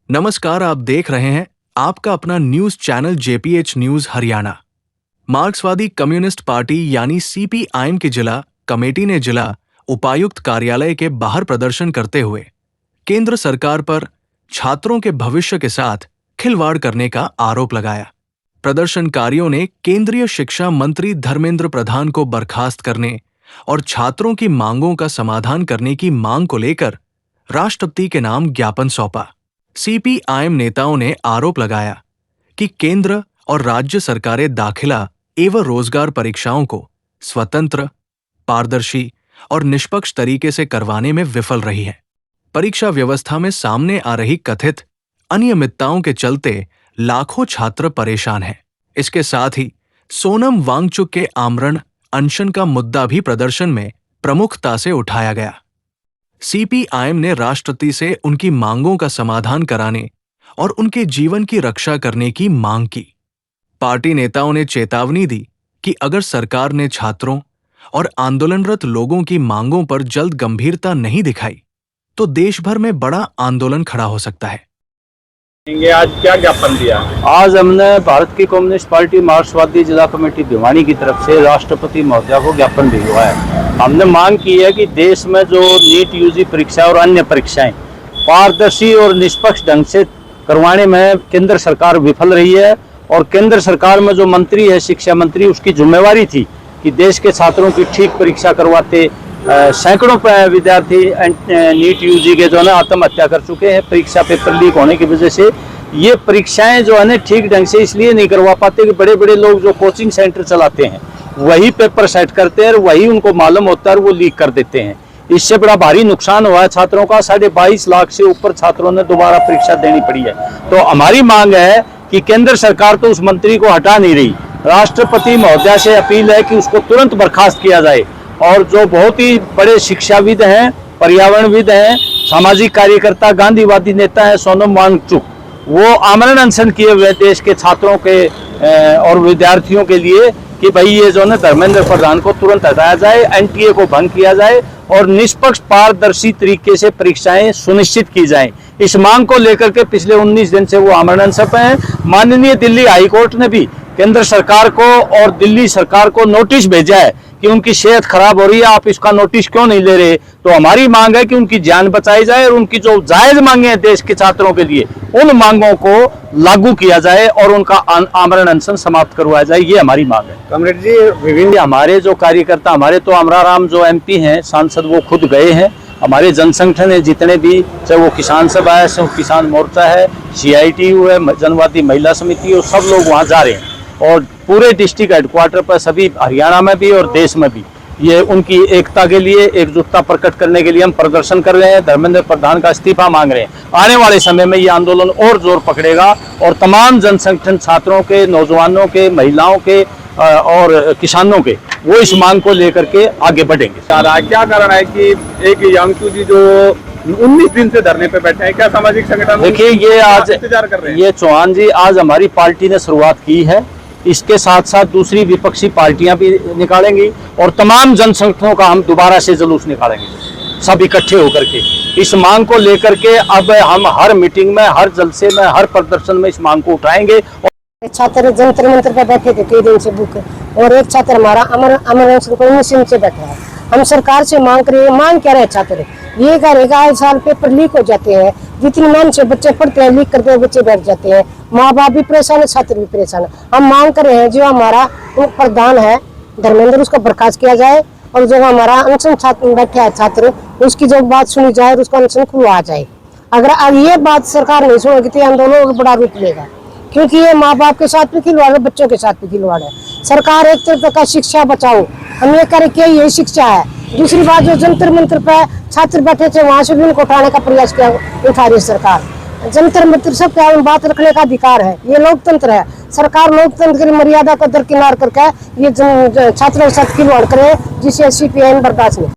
नमस्कार, आप देख रहे हैं आपका अपना news channel JPH news Haryana. मार्क्सवादी कम्युनिस्ट पार्टी यानी सीपीआईएम की जिला कमेटी ने जिला उपायुक्त कार्यालय के बाहर प्रदर्शन करते हुए केंद्र सरकार पर छात्रों के भविष्य के साथ खिलवाड़ करने का आरोप लगाया। प्रदर्शनकारियों ने केंद्रीय शिक्षा मंत्री धर्मेंद्र प्रधान को बर्खास्त करने और छात्रों की मांगों का समाधान करने की मांग को लेकर राष्ट्रपति के नाम ज्ञापन सौंपा। सीपीआईएम नेताओं ने आरोप लगाया कि केंद्र और राज्य सरकारें दाखिला एवं रोजगार परीक्षाओं को स्वतंत्र, पारदर्शी और निष्पक्ष तरीके से करवाने में विफल रही है। परीक्षा व्यवस्था में सामने आ रही कथित अनियमितताओं के चलते लाखों छात्र परेशान हैं। इसके साथ ही सोनम वांगचुक के आमरण अनशन का मुद्दा भी प्रदर्शन में प्रमुखता से उठाया गया। सीपीआईएम ने राष्ट्रपति से उनकी मांगों का समाधान कराने और उनके जीवन की रक्षा करने की मांग की। पार्टी नेताओं ने चेतावनी दी कि अगर सरकार ने छात्रों और आंदोलनरत लोगों की मांगों पर जल्द गंभीरता नहीं दिखाई तो देश भर में बड़ा आंदोलन खड़ा हो सकता है। आज क्या ज्ञापन दिया? आज हमने भारत की कम्युनिस्ट पार्टी मार्क्सवादी जिला कमेटी भिवानी की तरफ से राष्ट्रपति महोदया को ज्ञापन भिजवाया है। हमने मांग की है कि देश में जो नीट यूजी परीक्षा और अन्य परीक्षाएं पारदर्शी और निष्पक्ष ढंग से करवाने में केंद्र सरकार विफल रही है और केंद्र सरकार में जो मंत्री है, शिक्षा मंत्री, उसकी जिम्मेवारी थी कि देश के छात्रों की ठीक परीक्षा करवाते। सैकड़ों विद्यार्थी नीट यूजी के जो है आत्महत्या कर चुके हैं परीक्षा पेपर लीक होने की वजह से। ये परीक्षाएं जो है ना ठीक ढंग से इसलिए नहीं करवा पाते कि बड़े बड़े लोग जो कोचिंग सेंटर चलाते हैं वही पेपर सेट करते हैं और वही उनको मालूम होता है और वो लीक कर देते हैं। इससे बड़ा भारी नुकसान हुआ है छात्रों का। 22.5 लाख से ऊपर छात्रों ने दोबारा परीक्षा देनी पड़ी है। तो हमारी मांग है कि केंद्र सरकार तो उस मंत्री को हटा नहीं रही। राष्ट्रपति महोदया से अपील है कि उसको तुरंत बर्खास्त किया जाए और जो बहुत ही बड़े शिक्षाविद हैं, पर्यावरणविद हैं, सामाजिक कार्यकर्ता, गांधीवादी नेता है सोनम वांगचुक, वो आमरण अनशन किए हुए देश के छात्रों के और विद्यार्थियों के लिए कि भाई ये जो है धर्मेंद्र प्रधान को तुरंत हटाया जाए, एनटीए को भंग किया जाए और निष्पक्ष पारदर्शी तरीके से परीक्षाएं सुनिश्चित की जाएं। इस मांग को लेकर के पिछले 19 दिन से वो आमरण अनशन पर हैं। माननीय दिल्ली हाईकोर्ट ने भी केंद्र सरकार को और दिल्ली सरकार को नोटिस भेजा है कि उनकी सेहत खराब हो रही है, आप इसका नोटिस क्यों नहीं ले रहे। तो हमारी मांग है कि उनकी जान बचाई जाए और उनकी जो जायज मांगे हैं देश के छात्रों के लिए, उन मांगों को लागू किया जाए और उनका आमरण अनशन समाप्त करवाया जाए। ये हमारी मांग है। कमरेड जी, विभिन्न हमारे जो कार्यकर्ता, हमारे तो अमराराम जो एमपी हैं, सांसद, वो खुद गए हैं। हमारे जनसंगठन है जितने भी, चाहे वो किसान सभा है, चाहे किसान मोर्चा है, CITU है, जनवादी महिला समिति है, सब लोग वहाँ जा रहे हैं और पूरे डिस्ट्रिक्ट हेडक्वार्टर पर सभी हरियाणा में भी और देश में भी ये उनकी एकता के लिए, एकजुटता प्रकट करने के लिए हम प्रदर्शन कर रहे हैं। धर्मेंद्र प्रधान का इस्तीफा मांग रहे हैं। आने वाले समय में ये आंदोलन और जोर पकड़ेगा और तमाम जनसंगठन छात्रों के, नौजवानों के, महिलाओं के और किसानों के, वो इस मांग को लेकर के आगे बढ़ेंगे। क्या कारण है कि एक वांगचुक जी जो 19 दिन से धरने पे बैठे हैं, क्या सामाजिक संगठन? देखिए, ये आज इंतजार कर रहे हैं। ये चौहान जी, आज हमारी पार्टी ने शुरुआत की है। इसके साथ साथ दूसरी विपक्षी पार्टियां भी निकालेंगी और तमाम जनसंगठनों का हम दोबारा से जुलूस निकालेंगे, सब इकट्ठे होकर के इस मांग को लेकर के। अब हम हर मीटिंग में, हर जलसे में, हर प्रदर्शन में इस मांग को उठाएंगे। छात्र जंतर मंत्र पर बैठे थे कई दिन से बुक, और एक छात्र हमारा अमर मशीन से बैठा है। हम सरकार से मांग करें, मांग क्या रहे छात्र ये करेगा, इस साल पेपर लीक हो जाते हैं, जितनी मन से बच्चे पढ़ते हैं लीक करते हैं, बच्चे बैठ जाते हैं, माँ बाप भी परेशान है, छात्र भी परेशान है। हम मांग कर रहे हैं जो हमारा प्रधान है धर्मेंद्र, उसका बर्खास्त किया जाए और जो हमारा अनशन छात्र बैठे है छात्र, उसकी जो बात सुनी जाए और उसका अनशन खुलवा जाए। अगर ये बात सरकार नहीं सुनेगी तो आंदोलन बड़ा रूप लेगा, क्योंकि ये माँ बाप के साथ भी खिलवाड़ है, बच्चों के साथ भी खिलवाड़ है। सरकार एक तरफ का शिक्षा बचाओ, हम ये करें कि यही शिक्षा है। दूसरी बात, जो जंतर मंत्र पे छात्र बैठे थे वहां से भी उनको उठाने का प्रयास किया, उठा रही सरकार। जंतर मंत्र सब क्या बात रखने का अधिकार है, ये लोकतंत्र है। सरकार लोकतंत्र की मर्यादा को दरकिनार करके ये छात्रों के साथ खिलवाड़ करे, जिसे CPIM बर्दाश्त नहीं।